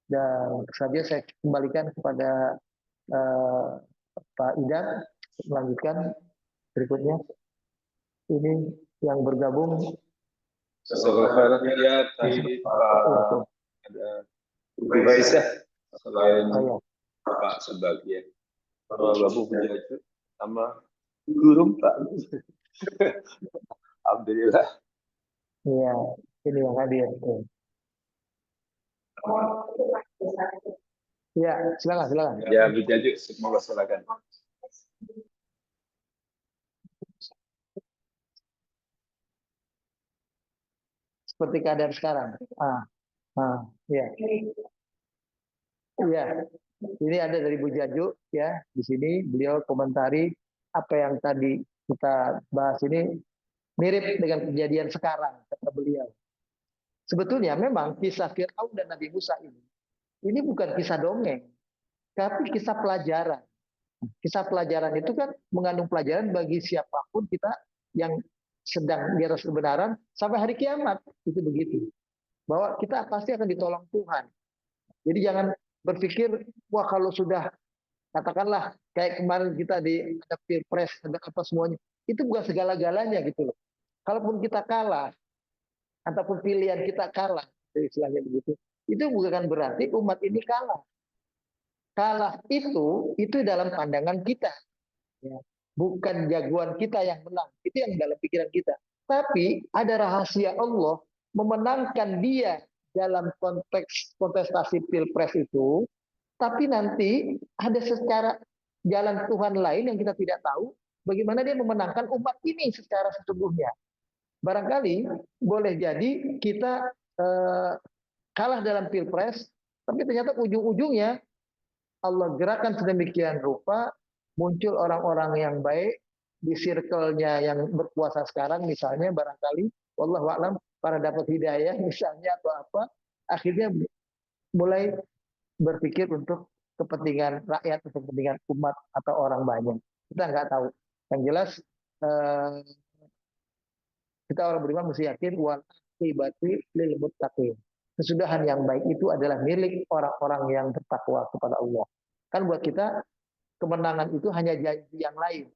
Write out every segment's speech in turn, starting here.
Dan saja saya kembalikan kepada uh, Pak Idan untuk melanjutkan berikutnya. Ini yang bergabung. Ya, tadi ada Bu Faizah selain Pak sebagian. Kalau Bapak punya itu sama guru Pak. Alhamdulillah. Iya, ini yang hadir. Ya, silakan. Ya, Bu Jaju, semoga silakan. Seperti keadaan sekarang. Ya. Iya, ini ada dari Bu Jaju ya. Di sini beliau komentari apa yang tadi kita bahas ini mirip dengan kejadian sekarang, kata beliau. Sebetulnya memang kisah Fir'aun dan Nabi Musa ini bukan kisah dongeng, tapi kisah pelajaran. Kisah pelajaran itu kan mengandung pelajaran bagi siapapun kita yang sedang di atas kebenaran sampai hari kiamat. Itu begitu. Bahwa kita pasti akan ditolong Tuhan. Jadi jangan berpikir, wah kalau sudah katakanlah kayak kemarin kita di ada pilpres, ada apa semuanya, itu bukan segala-galanya gitu loh. Kalaupun kita kalah, ataupun pilihan kita kalah, istilahnya begitu, itu bukan berarti umat ini kalah. Kalah itu dalam pandangan kita. Ya. Bukan jagoan kita yang menang, itu yang dalam pikiran kita. Tapi ada rahasia Allah memenangkan dia dalam konteks kontestasi pilpres itu, tapi nanti ada secara jalan Tuhan lain yang kita tidak tahu, bagaimana dia memenangkan umat ini secara sesungguhnya. Barangkali boleh jadi kita kalah dalam pilpres, tapi ternyata ujung-ujungnya Allah gerakan sedemikian rupa, muncul orang-orang yang baik di circle-nya yang berkuasa sekarang, misalnya barangkali, wallahu a'lam, para dapat hidayah misalnya atau apa, akhirnya mulai berpikir untuk kepentingan rakyat, kepentingan umat atau orang banyak. Kita nggak tahu. Yang jelas kita orang beriman mesti yakin wal akibatu lil muttaqin. Kesudahan yang baik itu adalah milik orang-orang yang bertakwa kepada Allah. Kan buat kita kemenangan itu hanya janji yang lain.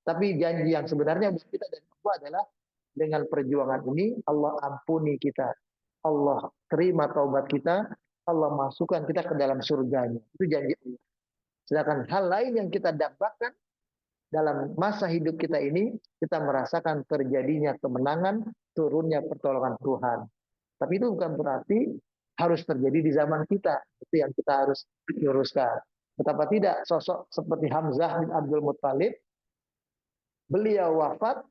Tapi janji yang sebenarnya buat kita dari Allah adalah dengan perjuangan ini Allah ampuni kita. Allah terima taubat kita, Allah masukkan kita ke dalam surganya. Itu janji Allah. Sedangkan hal lain yang kita dapatkan dalam masa hidup kita ini, kita merasakan terjadinya kemenangan, turunnya pertolongan Tuhan. Tapi itu bukan berarti harus terjadi di zaman kita. Itu yang kita harus luruskan. Betapa tidak sosok seperti Hamzah bin Abdul Muttalib, beliau wafat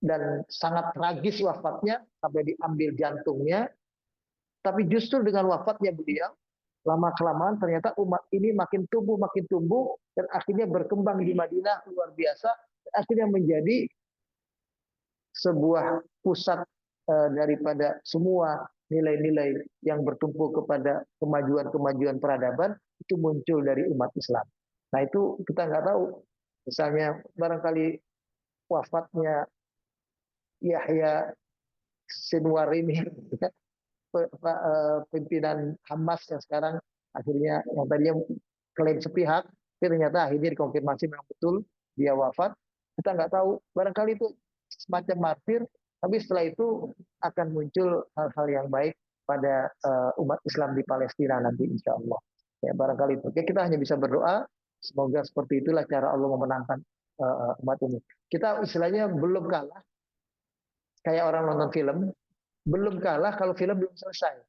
dan sangat tragis wafatnya sampai diambil jantungnya. Tapi justru dengan wafatnya beliau, lama-kelamaan ternyata umat ini makin tumbuh, dan akhirnya berkembang di Madinah luar biasa, dan akhirnya menjadi sebuah pusat daripada semua nilai-nilai yang bertumpu kepada kemajuan-kemajuan peradaban, itu muncul dari umat Islam. Nah itu kita nggak tahu. Misalnya barangkali wafatnya Yahya Sinwar ini, pimpinan Hamas yang sekarang akhirnya yang tadinya klaim sepihak, tapi ternyata akhirnya dikonfirmasi memang betul dia wafat. Kita nggak tahu, barangkali itu semacam martir, tapi setelah itu akan muncul hal-hal yang baik pada umat Islam di Palestina nanti insya Allah. Ya barangkali itu. Oke, kita hanya bisa berdoa, semoga seperti itulah cara Allah memenangkan umat ini. Kita istilahnya belum kalah, kayak orang nonton film, belum kalah kalau film belum selesai.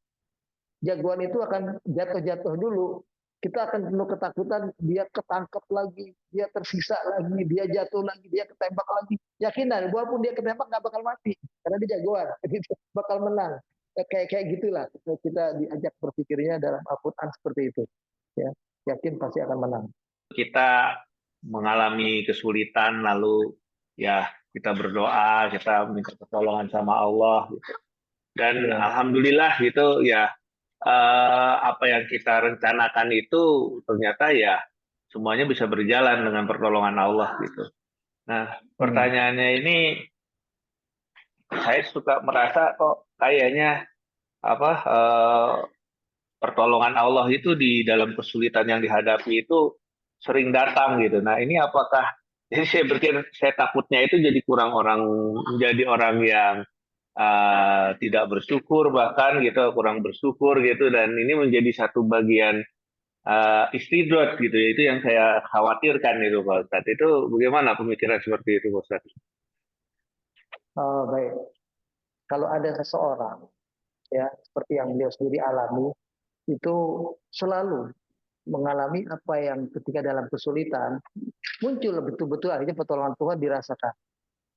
Jagoan itu akan jatuh-jatuh dulu. Kita akan penuh ketakutan, dia ketangkep lagi, dia tersisa lagi, dia jatuh lagi, dia ketembak lagi. Yakinan, walaupun dia ketembak nggak bakal mati, karena dia jagoan, gitu, bakal menang. Kayak gitulah kita diajak berpikirnya dalam Al-Quran seperti itu. Ya, yakin pasti akan menang. Kita mengalami kesulitan, lalu ya kita berdoa, kita minta pertolongan sama Allah, gitu. Dan alhamdulillah gitu ya. Apa yang kita rencanakan itu ternyata ya semuanya bisa berjalan dengan pertolongan Allah gitu. Nah pertanyaannya ini, saya suka merasa kok kayaknya apa pertolongan Allah itu di dalam kesulitan yang dihadapi itu sering datang gitu. Nah, ini apakah jadi saya berpikir saya takutnya itu jadi kurang orang menjadi orang yang tidak bersyukur bahkan gitu, kurang bersyukur gitu dan ini menjadi satu bagian istidrat gitu ya. Itu yang saya khawatirkan itu Pak Ustadz. Itu bagaimana pemikiran seperti itu Pak Ustadz? Baik, kalau ada seseorang ya seperti yang beliau sendiri alami itu selalu mengalami apa yang ketika dalam kesulitan muncul betul-betul akhirnya pertolongan Tuhan dirasakan.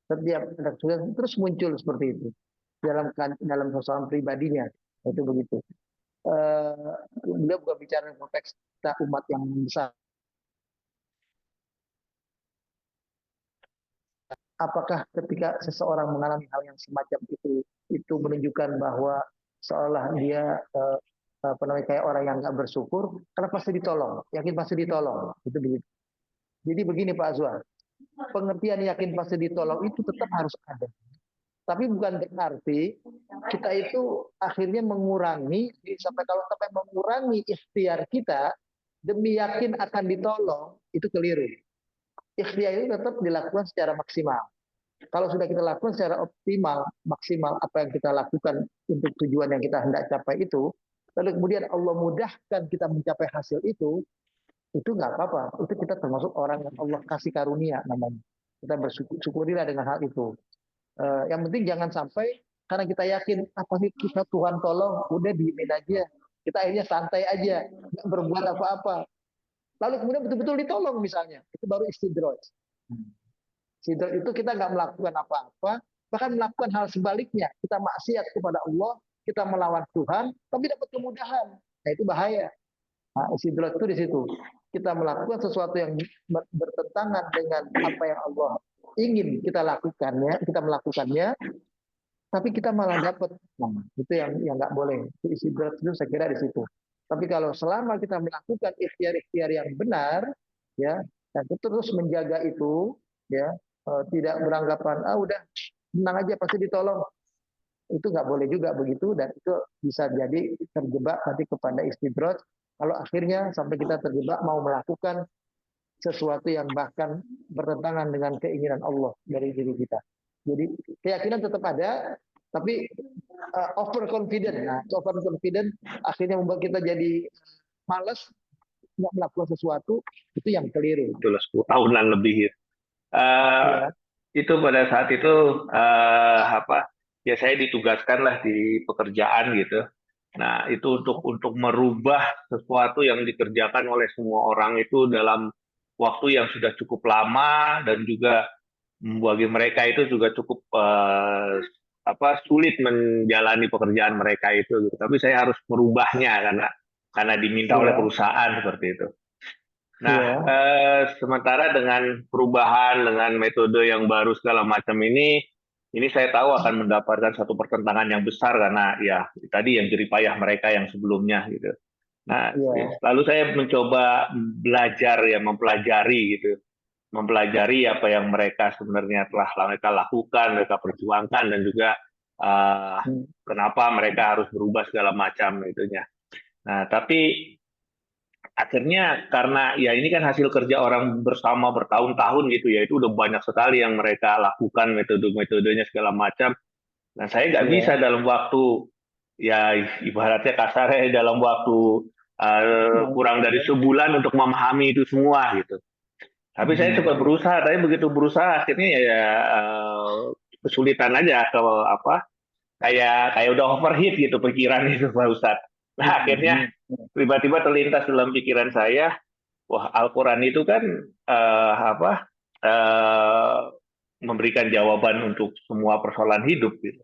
Setiap ada kesulitan terus muncul seperti itu dalam persoalan pribadinya itu begitu. Beliau bukan bicara konteks kita umat yang besar. Apakah ketika seseorang mengalami hal yang semacam itu menunjukkan bahwa seolah dia apa namanya kayak orang yang nggak bersyukur karena pasti ditolong, yakin pasti ditolong, itu begitu. Jadi begini Pak Azwar, pengertian yakin pasti ditolong itu tetap harus ada. Tapi bukan berarti kita itu akhirnya mengurangi, sampai mengurangi ikhtiar kita demi yakin akan ditolong, itu keliru. Ikhtiar itu tetap dilakukan secara maksimal. Kalau sudah kita lakukan secara optimal, maksimal apa yang kita lakukan untuk tujuan yang kita hendak capai itu, lalu kemudian Allah mudahkan kita mencapai hasil itu nggak apa-apa. Itu kita termasuk orang yang Allah kasih karunia namanya. Kita bersyukurilah dengan hal itu. Yang penting jangan sampai karena kita yakin apa sih kita Tuhan tolong, udah diemin aja. Kita akhirnya santai aja, nggak berbuat apa-apa. Lalu kemudian betul-betul ditolong misalnya, itu baru istidraj. Istidraj itu kita nggak melakukan apa-apa, bahkan melakukan hal sebaliknya. Kita maksiat kepada Allah, kita melawan Tuhan, tapi dapat kemudahan. Nah itu bahaya. Nah, istidraj itu di situ. Kita melakukan sesuatu yang bertentangan dengan apa yang Allah ingin kita melakukannya, tapi kita malah dapat. Nah, itu yang nggak boleh. Itu istidraj itu saya kira di situ. Tapi kalau selama kita melakukan ikhtiar-ikhtiar yang benar, ya, dan terus menjaga itu, ya, tidak beranggapan udah tenang aja pasti ditolong, itu nggak boleh juga begitu, dan itu bisa jadi terjebak nanti kepada istidraj. Kalau akhirnya sampai kita terjebak mau melakukan sesuatu yang bahkan bertentangan dengan keinginan Allah dari diri kita. Jadi keyakinan tetap ada, tapi overconfident. Nah, overconfident akhirnya membuat kita jadi malas nggak melakukan sesuatu, itu yang keliru. Itulah 10 tahunan lebih ya. Ya. Itu pada saat itu apa ya saya ditugaskan lah di pekerjaan gitu. Nah itu untuk merubah sesuatu yang dikerjakan oleh semua orang itu dalam waktu yang sudah cukup lama dan juga bagi mereka itu juga cukup sulit menjalani pekerjaan mereka itu. Gitu. Tapi saya harus merubahnya karena diminta oleh Ya. perusahaan seperti itu. Nah, Ya. sementara dengan perubahan, dengan metode yang baru segala macam ini saya tahu akan mendapatkan satu pertentangan yang besar karena ya tadi yang jeripayah mereka yang sebelumnya gitu. Nah, Ya. lalu saya mencoba belajar ya, mempelajari gitu, mempelajari apa yang mereka sebenarnya telah mereka lakukan, mereka perjuangkan dan juga kenapa mereka harus berubah segala macam itunya. Nah, tapi akhirnya karena ya ini kan hasil kerja orang bersama bertahun-tahun gitu ya, itu udah banyak sekali yang mereka lakukan metode-metodenya segala macam. Nah saya nggak bisa Ya. dalam waktu ya ibaratnya kasarnya dalam waktu kurang dari sebulan untuk memahami itu semua gitu. Tapi saya coba berusaha, tapi begitu berusaha akhirnya ya kesulitan aja kalau apa kayak udah overheat gitu pikiran itu Pak Ustadz. Nah akhirnya tiba-tiba terlintas dalam pikiran saya, wah Al-Quran itu kan apa memberikan jawaban untuk semua persoalan hidup gitu.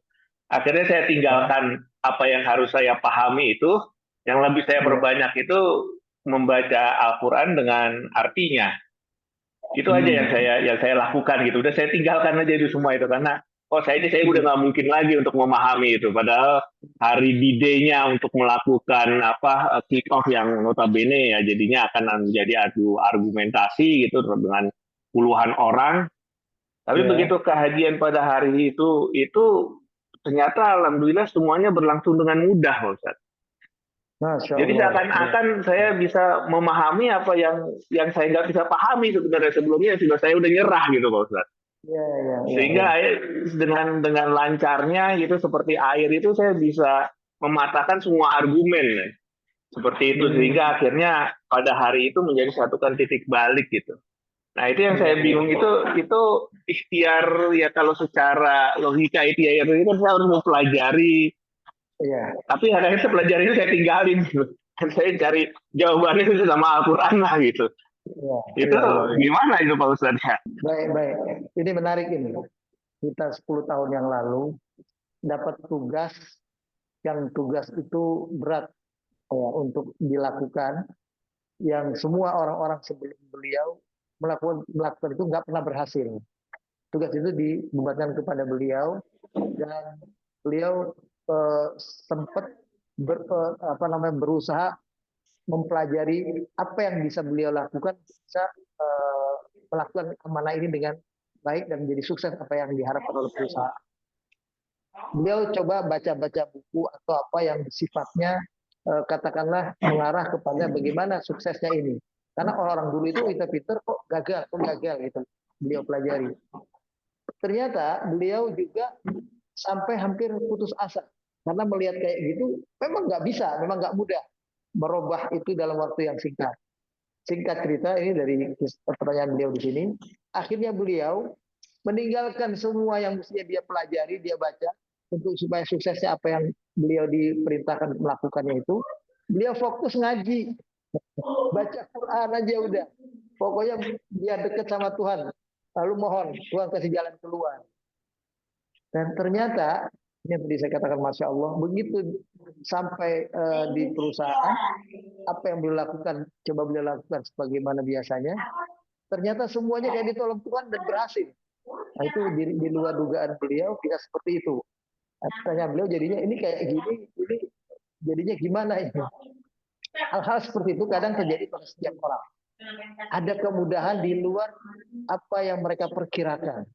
Akhirnya saya tinggalkan apa yang harus saya pahami itu, yang lebih saya perbanyak itu membaca Al-Quran dengan artinya. Itu aja yang saya lakukan gitu. Udah saya tinggalkan aja itu semua itu karena saya udah nggak mungkin lagi untuk memahami itu. Padahal hari D-Day-nya untuk melakukan apa kick off yang notabene ya jadinya akan menjadi adu argumentasi gitu dengan puluhan orang. Tapi begitu kehajian pada hari itu ternyata alhamdulillah semuanya berlangsung dengan mudah, Pak Ustaz. Masya Jadi Allah. Ya, seakan-akan saya bisa memahami apa yang saya nggak bisa pahami sebenarnya sebelumnya, sudah saya udah nyerah gitu Pak Ustadz. ya, ya, ya, Sehingga ya. dengan lancarnya gitu seperti air itu saya bisa mematahkan semua argumen ya. Seperti itu Hmm, sehingga akhirnya pada hari itu menjadi satu kan titik balik gitu. Nah itu yang ya, saya bingung ya, itu ikhtiar ya kalau secara logika itu ya itu kan saya harus mempelajari, ya, tapi akhirnya saya pelajari itu saya tinggalin gitu. Dan saya cari jawabannya itu sama Al-Quran lah gitu. ya, Itu ya, ya, ya. gimana itu Pak Ustadz ya? Baik, baik. Ini menarik ini. Kita 10 tahun yang lalu dapat tugas yang tugas itu berat ya, untuk dilakukan, yang semua orang-orang sebelum beliau melakukan itu nggak pernah berhasil. Tugas itu dibebankan kepada beliau, dan beliau sempat berusaha mempelajari apa yang bisa beliau lakukan, bisa eh, melakukan amanah ini dengan baik dan menjadi sukses apa yang diharapkan oleh perusahaan. Beliau coba baca-baca buku atau apa yang sifatnya katakanlah mengarah kepada bagaimana suksesnya ini. Karena orang-orang dulu itu pinter-pinter kok gagal gitu. Beliau pelajari. Ternyata beliau juga sampai hampir putus asa karena melihat kayak gitu memang nggak bisa, memang nggak mudah merubah itu dalam waktu yang singkat. Singkat cerita ini dari pertanyaan beliau di sini, akhirnya beliau meninggalkan semua yang mestinya dia pelajari, dia baca untuk supaya suksesnya apa yang beliau diperintahkan melakukannya itu, beliau fokus ngaji, baca Quran aja udah. Pokoknya dia dekat sama Tuhan, lalu mohon Tuhan kasih jalan keluar. Dan ternyata ini yang tadi saya katakan Masya Allah, begitu sampai di perusahaan, apa yang beliau lakukan, coba beliau lakukan sebagaimana biasanya, ternyata semuanya kayak ditolong Tuhan dan berhasil. Nah itu di luar dugaan beliau bisa seperti itu. Tanya beliau jadinya ini kayak gini, ini jadinya gimana ini? Hal-hal seperti itu kadang terjadi pada setiap orang. Ada kemudahan di luar apa yang mereka perkirakan.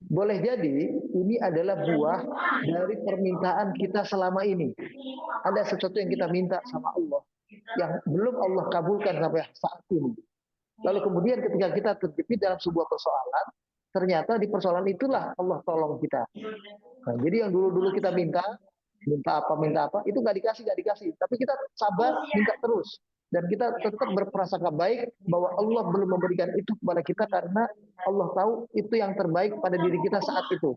Boleh jadi ini adalah buah dari permintaan kita selama ini. Ada sesuatu yang kita minta sama Allah yang belum Allah kabulkan sampai saat ini. Lalu kemudian ketika kita terjepit dalam sebuah persoalan, ternyata di persoalan itulah Allah tolong kita. Nah, jadi yang dulu-dulu kita minta apa, itu nggak dikasih. Tapi kita sabar, minta terus. Dan kita tetap berprasangka baik bahwa Allah belum memberikan itu kepada kita karena Allah tahu itu yang terbaik pada diri kita saat itu.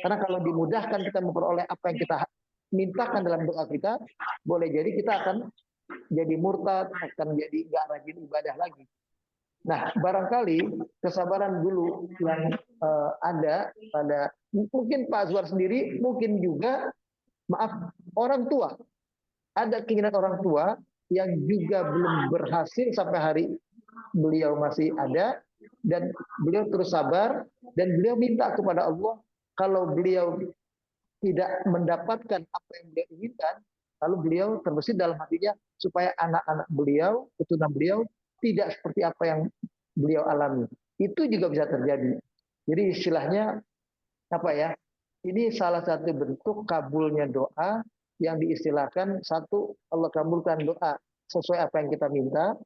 Karena kalau dimudahkan kita memperoleh apa yang kita mintakan dalam doa kita, boleh jadi kita akan jadi murtad, akan jadi nggak rajin ibadah lagi. Nah, barangkali kesabaran dulu yang ada pada mungkin Pak Azwar sendiri, mungkin juga maaf orang tua, ada keinginan orang tua yang juga belum berhasil sampai hari beliau masih ada, dan beliau terus sabar dan beliau minta kepada Allah kalau beliau tidak mendapatkan apa yang beliau inginkan, lalu beliau terbesit dalam hatinya supaya anak-anak beliau, keturunan beliau tidak seperti apa yang beliau alami. Itu juga bisa terjadi. Jadi istilahnya apa ya? Ini salah satu bentuk kabulnya doa yang diistilahkan, satu, Allah kabulkan doa sesuai apa yang kita minta.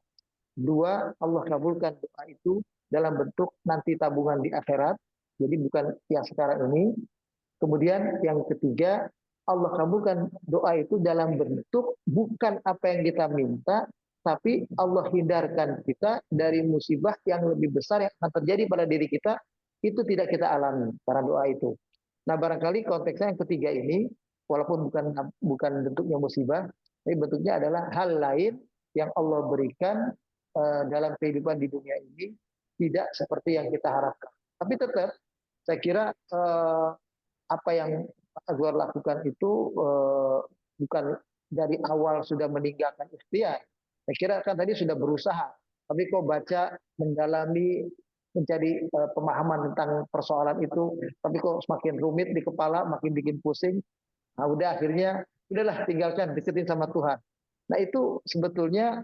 Dua, Allah kabulkan doa itu dalam bentuk nanti tabungan di akhirat. Jadi bukan yang sekarang ini. Kemudian yang ketiga, Allah kabulkan doa itu dalam bentuk bukan apa yang kita minta, tapi Allah hindarkan kita dari musibah yang lebih besar yang akan terjadi pada diri kita, itu tidak kita alami karena doa itu. Nah, barangkali konteksnya yang ketiga ini, walaupun bukan bentuknya musibah, tapi bentuknya adalah hal lain yang Allah berikan dalam kehidupan di dunia ini, tidak seperti yang kita harapkan. Tapi tetap, saya kira apa yang Pak Azwar lakukan itu bukan dari awal sudah meninggalkan ikhtiar. Saya kira kan tadi sudah berusaha, tapi kok baca, mendalami, mencari pemahaman tentang persoalan itu, tapi kok semakin rumit di kepala, makin bikin pusing. Nah, udah akhirnya udahlah tinggalkan, deketin sama Tuhan. Nah itu sebetulnya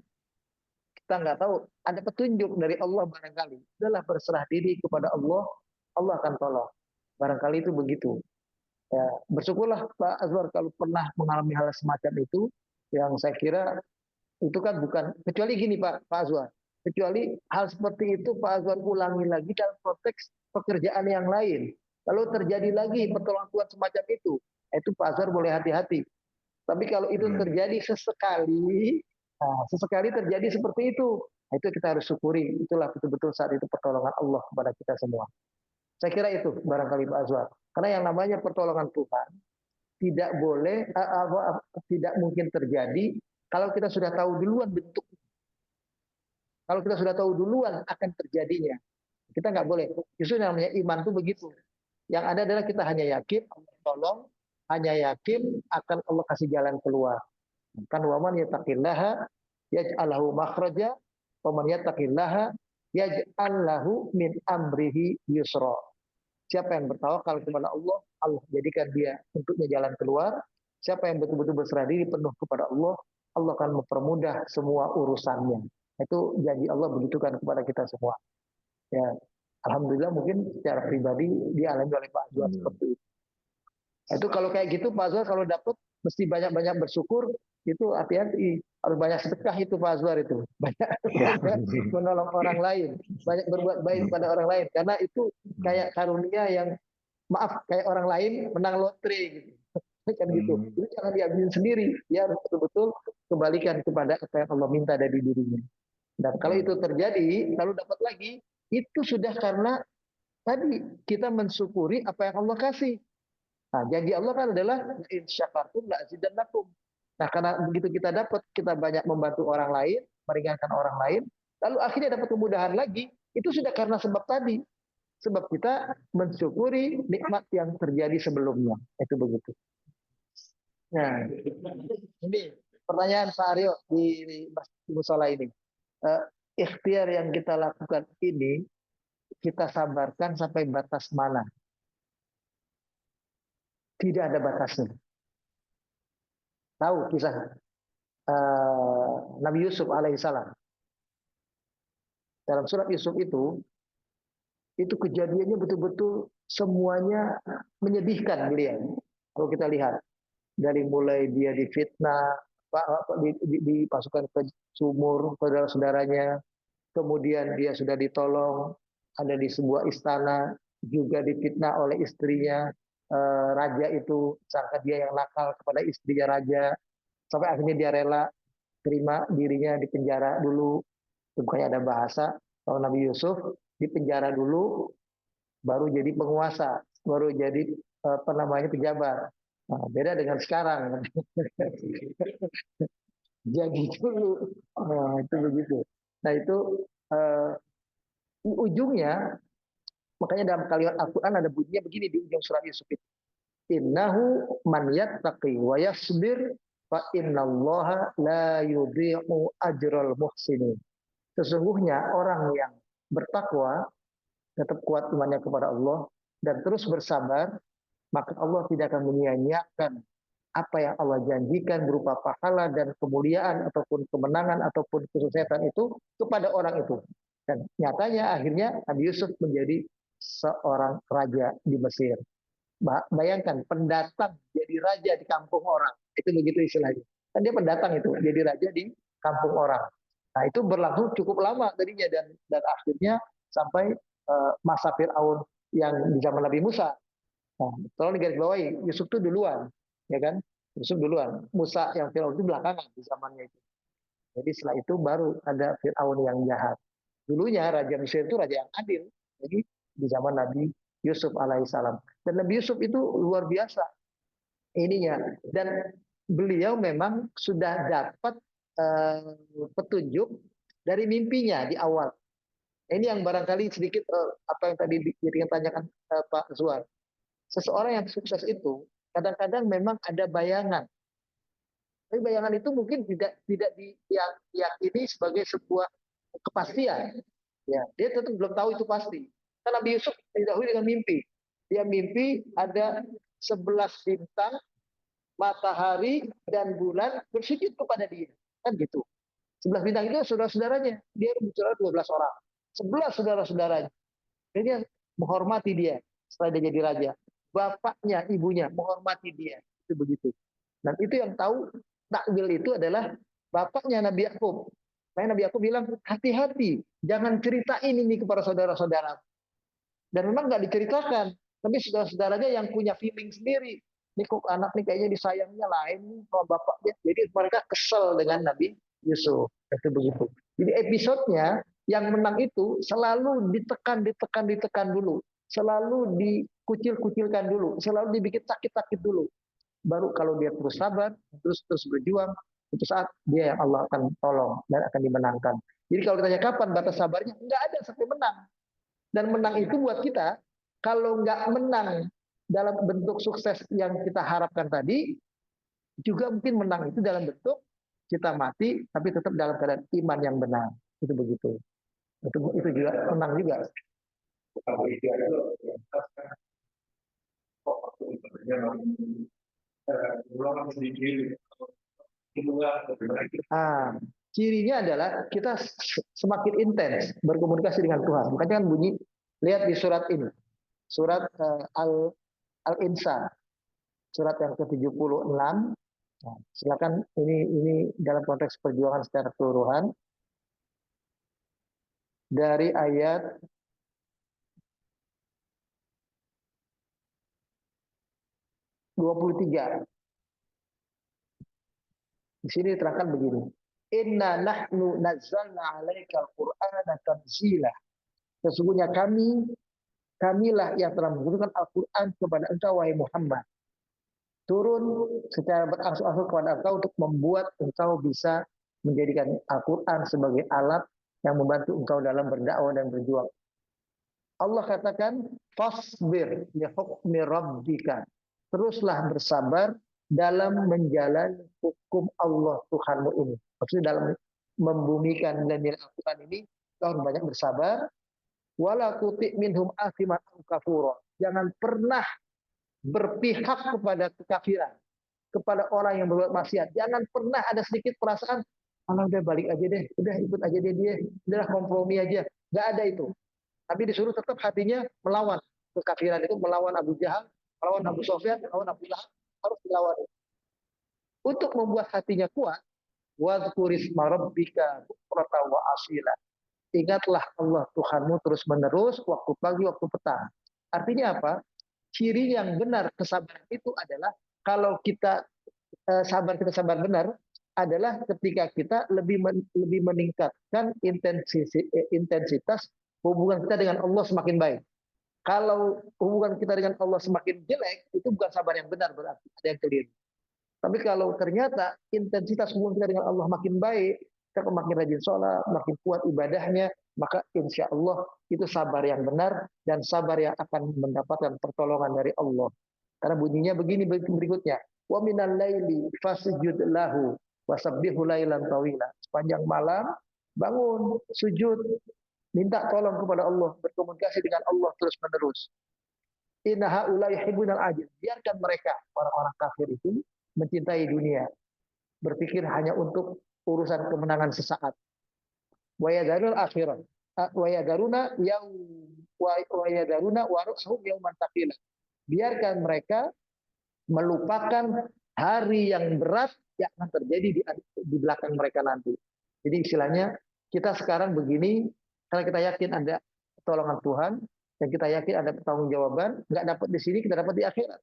kita nggak tahu, ada petunjuk dari Allah barangkali. Udahlah berserah diri kepada Allah, Allah akan tolong. Barangkali itu begitu. Ya, bersyukurlah Pak Azwar kalau pernah mengalami hal semacam itu. Yang saya kira itu kan bukan, kecuali gini Pak Azwar, kecuali hal seperti itu Pak Azwar ulangi lagi dalam konteks pekerjaan yang lain. Lalu terjadi lagi pertolongan Tuhan semacam itu Pak Azwar boleh hati-hati. Tapi kalau itu terjadi sesekali, nah, sesekali terjadi seperti nah, itu kita harus syukuri. Itulah betul-betul saat itu pertolongan Allah kepada kita semua. Saya kira itu barangkali Pak Azwar. Karena yang namanya pertolongan Tuhan tidak boleh, tidak mungkin terjadi kalau kita sudah tahu duluan bentuk. Kalau kita sudah tahu duluan akan terjadinya, kita nggak boleh. Justru namanya iman itu begitu. Yang ada adalah kita hanya yakin Allah tolong, hanya yakin akan Allah kasih jalan keluar. Kan waman yattaqillaha yaj'al lahu makhraja wa man yattaqillaha yaj'al lahu min amrihi yusra. Siapa yang bertawakal kepada Allah, Allah jadikan dia untuknya jalan keluar. Siapa yang betul-betul berserah diri penuh kepada Allah, Allah akan mempermudah semua urusannya. Itu janji Allah begitukan kepada kita semua. Ya, alhamdulillah mungkin secara pribadi dialami oleh Pak Azwar seperti itu. Itu kalau kayak gitu Pak Azwar kalau dapat mesti banyak-banyak bersyukur, itu hati-hati, harus banyak sedekah itu Pak Azwar itu. Banyak menolong orang lain, banyak berbuat baik pada orang lain karena itu kayak karunia yang maaf kayak orang lain menang lotre gitu. Kan gitu. Itu jangan diambil sendiri, dia harus betul-betul kembalikan kepada apa yang Allah minta dari dirinya. Dan kalau itu terjadi, lalu dapat lagi, itu sudah karena tadi kita mensyukuri apa yang Allah kasih. Nah, janji Allah kan adalah in syakartum la azidannakum. Nah, karena begitu kita dapat, kita banyak membantu orang lain, meringankan orang lain, lalu akhirnya dapat kemudahan lagi, itu sudah karena sebab tadi. Sebab kita mensyukuri nikmat yang terjadi sebelumnya. Itu begitu. Nah, ini pertanyaan Pak Aryo di musola ini. Ikhtiar yang kita lakukan ini, kita sabarkan sampai batas mana? Tidak ada batasnya. Tahu kisah Nabi Yusuf alaihissalam. Dalam surat Yusuf itu kejadiannya betul-betul semuanya menyedihkan beliau. Kalau kita lihat dari mulai dia difitnah, dipasukan ke sumur saudara-saudaranya, kemudian dia sudah ditolong, ada di sebuah istana, juga difitnah oleh istrinya, raja itu, sangka dia yang nakal kepada istrinya raja, sampai akhirnya dia rela terima dirinya di penjara dulu. Bukannya ada bahasa, kalau Nabi Yusuf di penjara dulu, baru jadi penguasa, baru jadi pejabat. Nah, beda dengan sekarang. Jadi dulu, itu begitu. Nah itu ujungnya, makanya dalam kalimat Al-Quran ada bunyinya begini di ujung surat Yusuf itu. Innahu man yattaqi wa yasbir fa innallaha la yudhi'u ajral muhsinin. Sesungguhnya orang yang bertakwa, tetap kuat imannya kepada Allah, dan terus bersabar, maka Allah tidak akan menyia-nyiakan apa yang Allah janjikan berupa pahala dan kemuliaan ataupun kemenangan ataupun kesuksesan itu kepada orang itu. Dan nyatanya akhirnya Nabi Yusuf menjadi seorang raja di Mesir. Bayangkan pendatang jadi raja di kampung orang. Itu begitu istilahnya. Kan dia pendatang itu jadi raja di kampung orang. Nah, itu berlangsung cukup lama tadinya dan akhirnya sampai masa Firaun yang di zaman Nabi Musa. Nah, tolong digarisbawahi, Yusuf itu duluan, ya kan? Yusuf duluan. Musa yang Firaun itu belakangan di zamannya itu. Jadi setelah itu baru ada Firaun yang jahat. Dulunya Raja Mesir itu raja yang adil. Jadi di zaman Nabi Yusuf alaihissalam. Dan Nabi Yusuf itu luar biasa ininya. Dan beliau memang sudah dapat petunjuk dari mimpinya di awal. Ini yang barangkali sedikit apa yang tadi ditanyakan Pak Zuar. Seseorang yang sukses itu kadang-kadang memang ada bayangan. Tapi bayangan itu mungkin tidak diyakini sebagai sebuah kepastian. Ya, dia tetap belum tahu itu pasti. Karena Nabi Yusuf didahului dengan mimpi. Dia mimpi ada 11 bintang, matahari dan bulan bersujud kepada dia. Kan gitu. 11 bintang itu saudara-saudaranya. Dia bicara 12 orang. 11 saudara-saudaranya. Dia menghormati dia setelah dia jadi raja. Bapaknya, ibunya menghormati dia. Itu begitu. Dan itu yang tahu takwil itu adalah bapaknya Nabi Yakub. Makanya Nabi Yakub bilang, hati-hati, jangan ceritain ini kepada saudara-saudara. Dan memang nggak diceritakan, tapi saudara-saudaranya yang punya feeling sendiri. Ini kok anak nih kayaknya disayangnya lain nih sama bapaknya. Jadi mereka kesel dengan Nabi Yusuf. Itu begitu. Jadi episodenya yang menang itu selalu ditekan dulu. Selalu dikucil-kucilkan dulu. Selalu dibikin sakit-sakit dulu. Baru kalau dia terus sabar, terus berjuang, itu saat dia yang Allah akan tolong dan akan dimenangkan. Jadi kalau ditanya kapan batas sabarnya, nggak ada sampai menang. Dan menang itu buat kita, kalau nggak menang dalam bentuk sukses yang kita harapkan tadi, juga mungkin menang itu dalam bentuk kita mati, tapi tetap dalam keadaan iman yang benar. Itu begitu. Itu juga menang juga. Ah, cirinya adalah kita semakin intens berkomunikasi dengan Tuhan. Makanya kan bunyi, lihat di surat ini, surat Al-Insan, surat yang ke-76. Nah, silakan ini dalam konteks perjuangan secara keseluruhan dari ayat 23. Di sini diterangkan begini. Inna nahnu nazzalna 'alaikal Qur'ana tanzila. Sesungguhnya kamilah yang telah menurunkan Al-Qur'an kepada engkau wahai Muhammad. Turun secara berangsur-angsur kepada engkau untuk membuat engkau bisa menjadikan Al-Qur'an sebagai alat yang membantu engkau dalam berdakwah dan berjuang. Allah katakan, fasbir li hukmi rabbika. Teruslah bersabar dalam menjalani hukum Allah Tuhanmu ini. Maksudnya dalam membumikan dan Al-Quran ini, kau banyak bersabar. Wala tuti' minhum asiman kafura. Jangan pernah berpihak kepada kekafiran, kepada orang yang berbuat maksiat. Jangan pernah ada sedikit perasaan, Allah udah balik aja deh, udah ikut aja deh dia, udah kompromi aja. Nggak ada itu. Tapi disuruh tetap hatinya melawan kekafiran itu, melawan Abu Jahal, melawan Abu Sufyan, melawan Abu Lahab, harus dilawan. Untuk membuat hatinya kuat, wadhkurisma rabbika bukratan wa asila. Ingatlah Allah Tuhanmu terus menerus waktu pagi, waktu petang. Artinya apa? Ciri yang benar kesabaran itu adalah kalau kita kita sabar benar adalah ketika kita lebih meningkatkan intensitas hubungan kita dengan Allah semakin baik. Kalau hubungan kita dengan Allah semakin jelek, itu bukan sabar yang benar, berarti ada yang keliru. Tapi kalau ternyata intensitas hubungan kita dengan Allah makin baik, kita makin rajin sholat, makin kuat ibadahnya, maka insya Allah itu sabar yang benar dan sabar yang akan mendapatkan pertolongan dari Allah. Karena bunyinya begini berikutnya, wa minal laili fasjud lahu wasabbihu lailan tawila. Sepanjang malam bangun sujud, minta tolong kepada Allah, berkomunikasi dengan Allah terus menerus. Inna haula yuhibbunal ajil. Biarkan mereka orang-orang kafir itu mencintai dunia, berpikir hanya untuk urusan kemenangan sesaat. Wa yadarul akhirat. Wa yadaruna waruhum yauman taqila. Biarkan mereka melupakan hari yang berat yang akan terjadi di belakang mereka nanti. Jadi istilahnya kita sekarang begini karena kita yakin ada pertolongan Tuhan dan kita yakin ada pertanggungjawaban, nggak dapat di sini kita dapat di akhirat.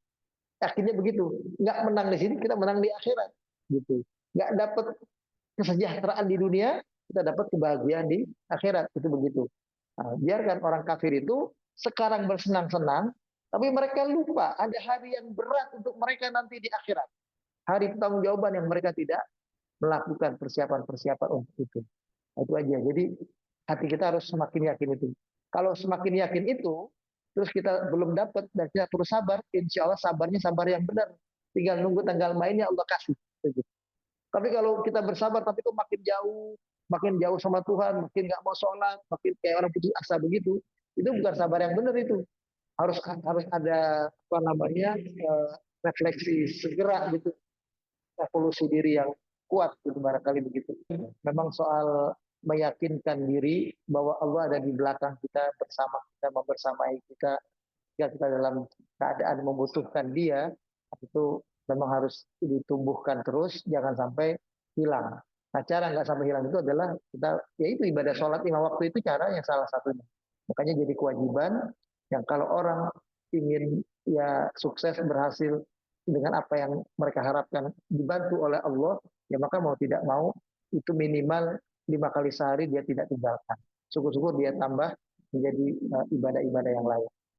Yakinnya begitu, nggak menang di sini kita menang di akhirat, gitu. Nggak dapat kesejahteraan di dunia kita dapat kebahagiaan di akhirat, itu begitu. Nah, biarkan orang kafir itu sekarang bersenang-senang, tapi mereka lupa ada hari yang berat untuk mereka nanti di akhirat. Hari pertanggungjawaban yang mereka tidak melakukan persiapan-persiapan untuk itu. Itu aja. Jadi hati kita harus semakin yakin itu. Kalau semakin yakin itu, terus kita belum dapat dan kita terus sabar, insya Allah sabarnya sabar yang benar. Tinggal nunggu tanggal mainnya Allah kasih. Tapi kalau kita bersabar tapi kok makin jauh sama Tuhan, makin nggak mau sholat, makin kayak orang putus asa begitu, itu bukan sabar yang benar itu. Harus ada apa namanya refleksi segera gitu, evolusi diri yang kuat gitu barangkali begitu. Memang soal meyakinkan diri bahwa Allah ada di belakang kita, bersama kita, membersamai kita, jika kita dalam keadaan membutuhkan Dia, itu memang harus ditumbuhkan terus, jangan sampai hilang. Nah, cara nggak sampai hilang itu adalah kita, yaitu ibadah sholat 5 waktu itu cara yang salah satunya. Makanya jadi kewajiban yang kalau orang ingin ya sukses berhasil dengan apa yang mereka harapkan dibantu oleh Allah, ya maka mau tidak mau itu minimal 5 kali sehari dia tidak tinggalkan. Syukur-syukur dia tambah menjadi ibadah-ibadah yang lain.